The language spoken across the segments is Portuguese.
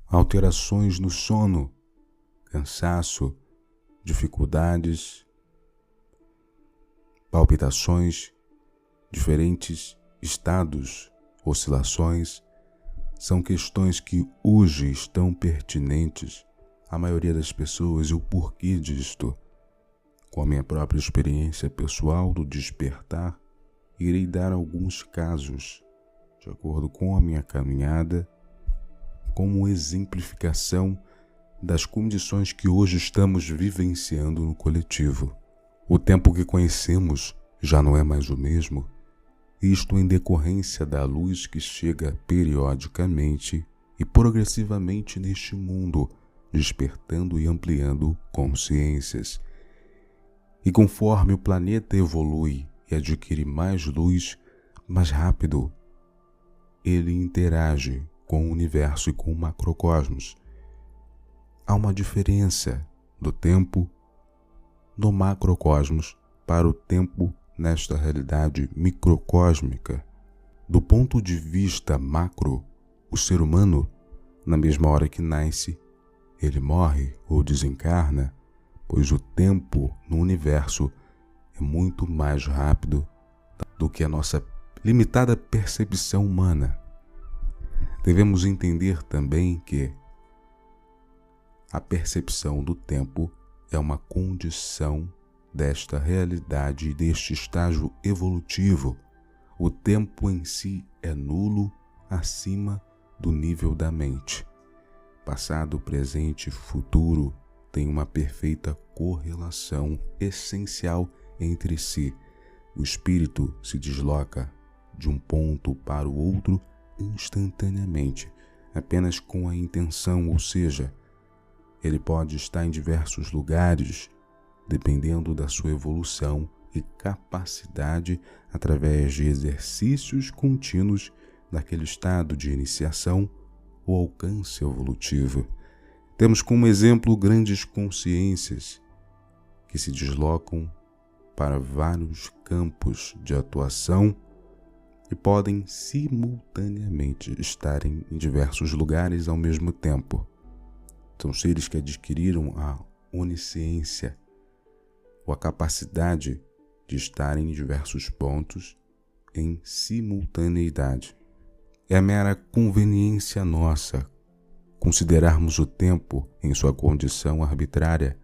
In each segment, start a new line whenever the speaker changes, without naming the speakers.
alterações no sono, cansaço, dificuldades, palpitações, diferentes estados, oscilações, são questões que hoje estão pertinentes à maioria das pessoas e o porquê disto. Com a minha própria experiência pessoal do despertar, irei dar alguns casos, de acordo com a minha caminhada, como exemplificação das condições que hoje estamos vivenciando no coletivo. O tempo que conhecemos já não é mais o mesmo, isto em decorrência da luz que chega periodicamente e progressivamente neste mundo, despertando e ampliando consciências. E conforme o planeta evolui e adquire mais luz, mais rápido, ele interage com o universo e com o macrocosmos. Há uma diferença do tempo do macrocosmos para o tempo nesta realidade microcósmica. Do ponto de vista macro, o ser humano, na mesma hora que nasce, ele morre ou desencarna, pois o tempo no universo é muito mais rápido do que a nossa limitada percepção humana. Devemos entender também que a percepção do tempo é uma condição desta realidade e deste estágio evolutivo. O tempo em si é nulo acima do nível da mente. Passado, presente e futuro têm uma perfeita correlação essencial entre si. O espírito se desloca de um ponto para o outro instantaneamente, apenas com a intenção, ou seja, ele pode estar em diversos lugares, dependendo da sua evolução e capacidade através de exercícios contínuos daquele estado de iniciação ou alcance evolutivo. Temos como exemplo grandes consciências que se deslocam para vários campos de atuação e podem simultaneamente estarem em diversos lugares ao mesmo tempo. São seres que adquiriram a onisciência, ou a capacidade de estarem em diversos pontos em simultaneidade. É a mera conveniência nossa considerarmos o tempo em sua condição arbitrária,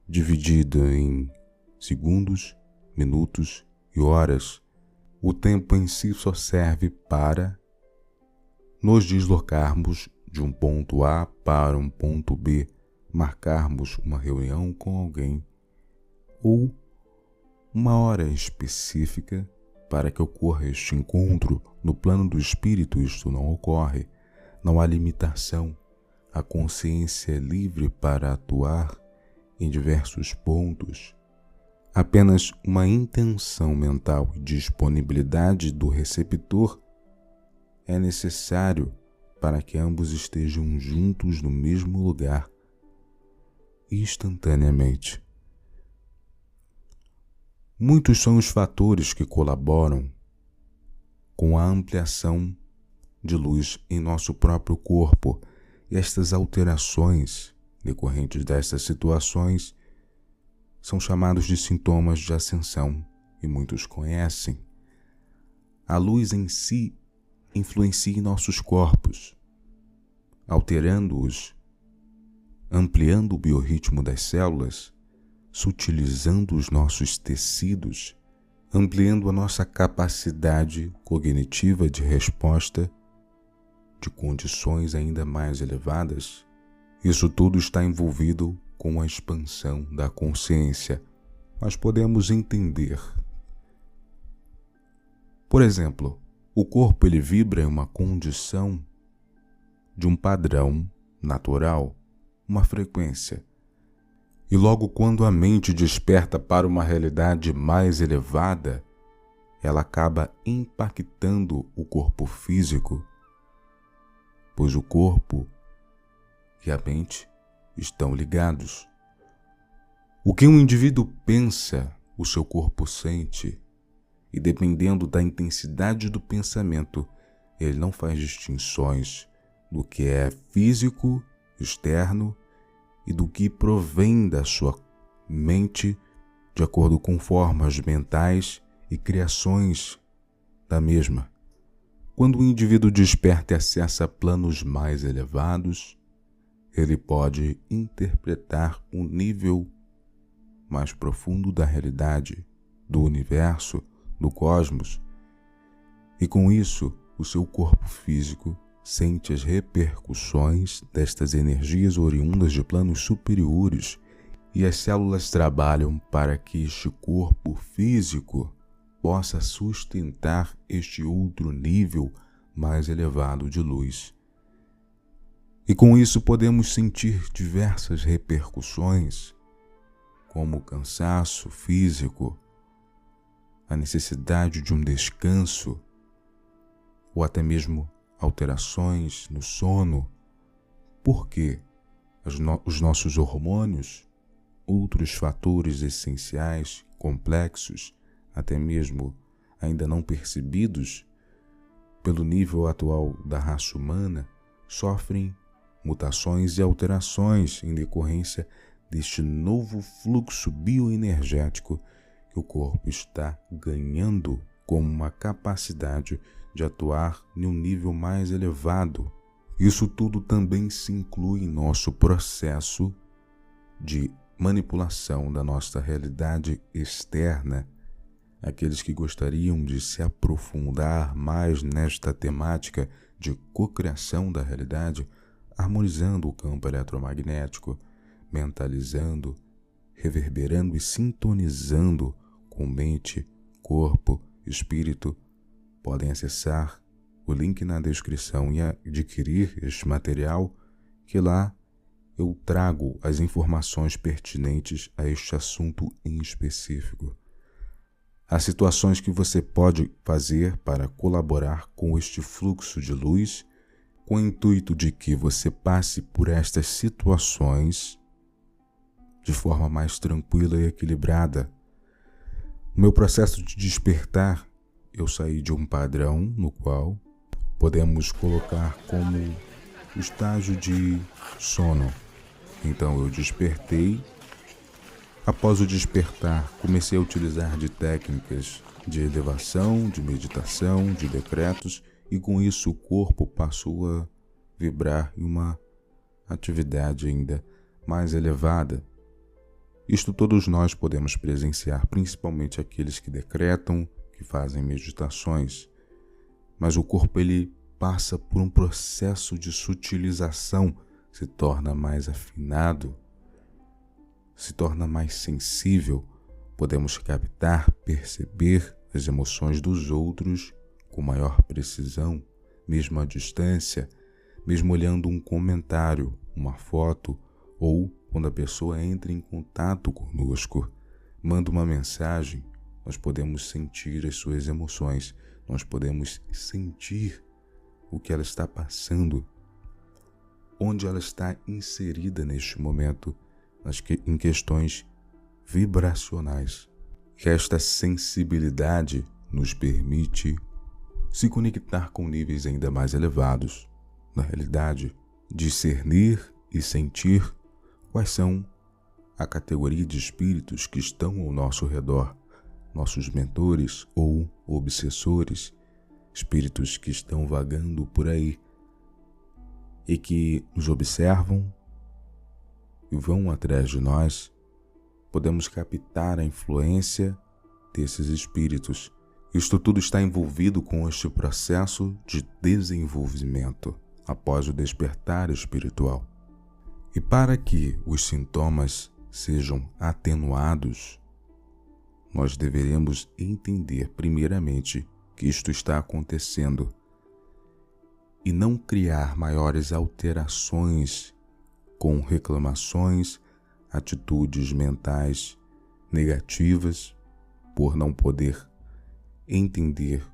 dividido em segundos, minutos e horas. O tempo em si só serve para nos deslocarmos de um ponto A para um ponto B, marcarmos uma reunião com alguém ou uma hora específica para que ocorra este encontro. No plano do espírito isto não ocorre, não há limitação, a consciência é livre para atuar em diversos pontos. Apenas uma intenção mental e disponibilidade do receptor é necessário para que ambos estejam juntos no mesmo lugar, instantaneamente. Muitos são os fatores que colaboram com a ampliação de luz em nosso próprio corpo, e estas alterações decorrentes destas situações são chamados de sintomas de ascensão, e muitos conhecem. A luz em si influencia em nossos corpos, alterando-os, ampliando o biorritmo das células, sutilizando os nossos tecidos, ampliando a nossa capacidade cognitiva de resposta de condições ainda mais elevadas. Isso tudo está envolvido com a expansão da consciência. Nós podemos entender. Por exemplo, o corpo ele vibra em uma condição de um padrão natural, uma frequência. E logo quando a mente desperta para uma realidade mais elevada, ela acaba impactando o corpo físico, pois o corpo e a mente estão ligados. O que um indivíduo pensa, o seu corpo sente, e dependendo da intensidade do pensamento, ele não faz distinções do que é físico, externo, e do que provém da sua mente, de acordo com formas mentais e criações da mesma. Quando o indivíduo desperta e acessa planos mais elevados, ele pode interpretar um nível mais profundo da realidade, do universo, do cosmos, e com isso o seu corpo físico sente as repercussões destas energias oriundas de planos superiores e as células trabalham para que este corpo físico possa sustentar este outro nível mais elevado de luz. E com isso podemos sentir diversas repercussões, como o cansaço físico, a necessidade de um descanso, ou até mesmo alterações no sono, porque os nossos hormônios, outros fatores essenciais, complexos, até mesmo ainda não percebidos pelo nível atual da raça humana, sofrem mutações e alterações em decorrência deste novo fluxo bioenergético que o corpo está ganhando como uma capacidade de atuar em um nível mais elevado. Isso tudo também se inclui em nosso processo de manipulação da nossa realidade externa. Aqueles que gostariam de se aprofundar mais nesta temática de cocriação da realidade, harmonizando o campo eletromagnético, mentalizando, reverberando e sintonizando com mente, corpo, espírito, podem acessar o link na descrição e adquirir este material, que lá eu trago as informações pertinentes a este assunto em específico. Há situações que você pode fazer para colaborar com este fluxo de luz, com o intuito de que você passe por estas situações de forma mais tranquila e equilibrada. No meu processo de despertar, eu saí de um padrão no qual podemos colocar como o estágio de sono. Então eu despertei. Após o despertar, comecei a utilizar de técnicas de elevação, de meditação, de decretos, e com isso o corpo passou a vibrar em uma atividade ainda mais elevada. Isto todos nós podemos presenciar, principalmente aqueles que decretam, que fazem meditações. Mas o corpo ele passa por um processo de sutilização, se torna mais afinado, se torna mais sensível, podemos captar, perceber as emoções dos outros com maior precisão, mesmo à distância, mesmo olhando um comentário, uma foto, ou quando a pessoa entra em contato conosco, manda uma mensagem, nós podemos sentir as suas emoções, nós podemos sentir o que ela está passando, onde ela está inserida neste momento, em questões vibracionais. Que esta sensibilidade nos permite se conectar com níveis ainda mais elevados, na realidade, discernir e sentir quais são a categoria de espíritos que estão ao nosso redor, nossos mentores ou obsessores, espíritos que estão vagando por aí e que nos observam e vão atrás de nós. Podemos captar a influência desses espíritos. Isto tudo está envolvido com este processo de desenvolvimento após o despertar espiritual. E para que os sintomas sejam atenuados, nós deveremos entender primeiramente que isto está acontecendo e não criar maiores alterações com reclamações, atitudes mentais negativas por não poder entender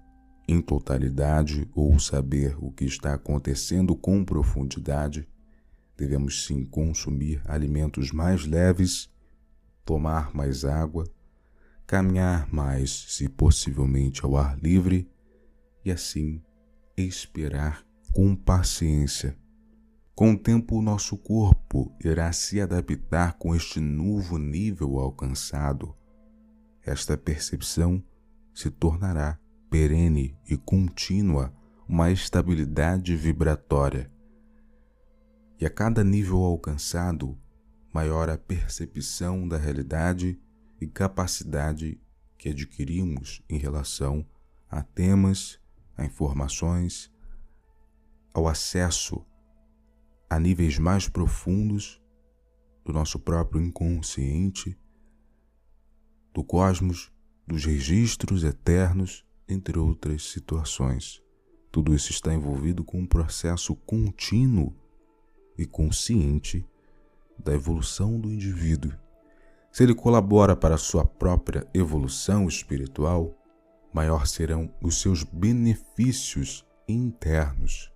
em totalidade ou saber o que está acontecendo com profundidade. Devemos sim consumir alimentos mais leves, tomar mais água, caminhar mais, se possivelmente ao ar livre, e assim esperar com paciência Com o tempo, o nosso corpo irá se adaptar com este novo nível alcançado. Esta percepção se tornará perene e contínua, uma estabilidade vibratória. E a cada nível alcançado, maior a percepção da realidade e capacidade que adquirimos em relação a temas, a informações, ao acesso a níveis mais profundos do nosso próprio inconsciente, do cosmos, dos registros eternos, entre outras situações. Tudo isso está envolvido com um processo contínuo e consciente da evolução do indivíduo. Se ele colabora para a sua própria evolução espiritual, maior serão os seus benefícios internos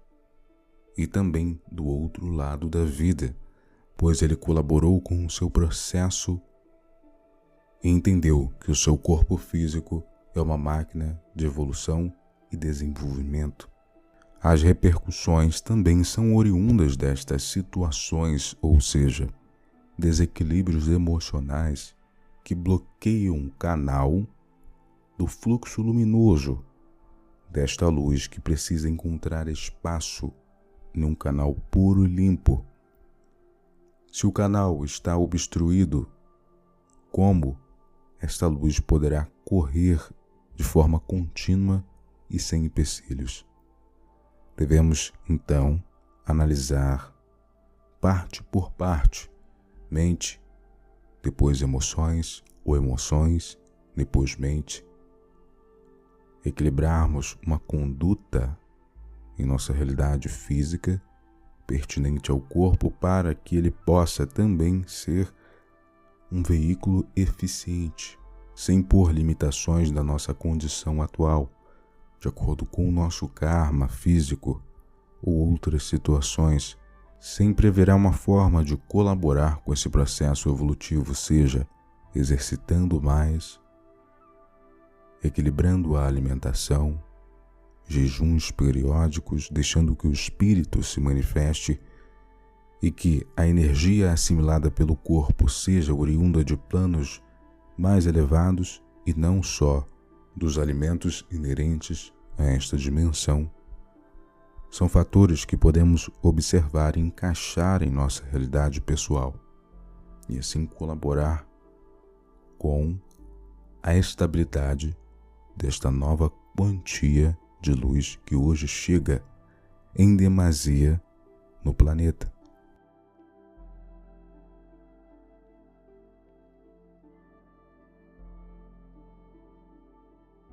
e também do outro lado da vida, pois ele colaborou com o seu processo e entendeu que o seu corpo físico é uma máquina de evolução e desenvolvimento. As repercussões também são oriundas destas situações, ou seja, desequilíbrios emocionais que bloqueiam o canal do fluxo luminoso desta luz que precisa encontrar espaço num canal puro e limpo. Se o canal está obstruído, como esta luz poderá correr de forma contínua e sem empecilhos? Devemos, então, analisar parte por parte, mente, depois emoções, ou emoções, depois mente, equilibrarmos uma conduta em nossa realidade física pertinente ao corpo para que ele possa também ser um veículo eficiente, sem impor limitações da nossa condição atual, de acordo com o nosso karma físico ou outras situações. Sempre haverá uma forma de colaborar com esse processo evolutivo, seja exercitando mais, equilibrando a alimentação, jejuns periódicos, deixando que o espírito se manifeste e que a energia assimilada pelo corpo seja oriunda de planos mais elevados e não só dos alimentos inerentes a esta dimensão. São fatores que podemos observar e encaixar em nossa realidade pessoal e assim colaborar com a estabilidade desta nova quantia de luz que hoje chega em demasia no planeta.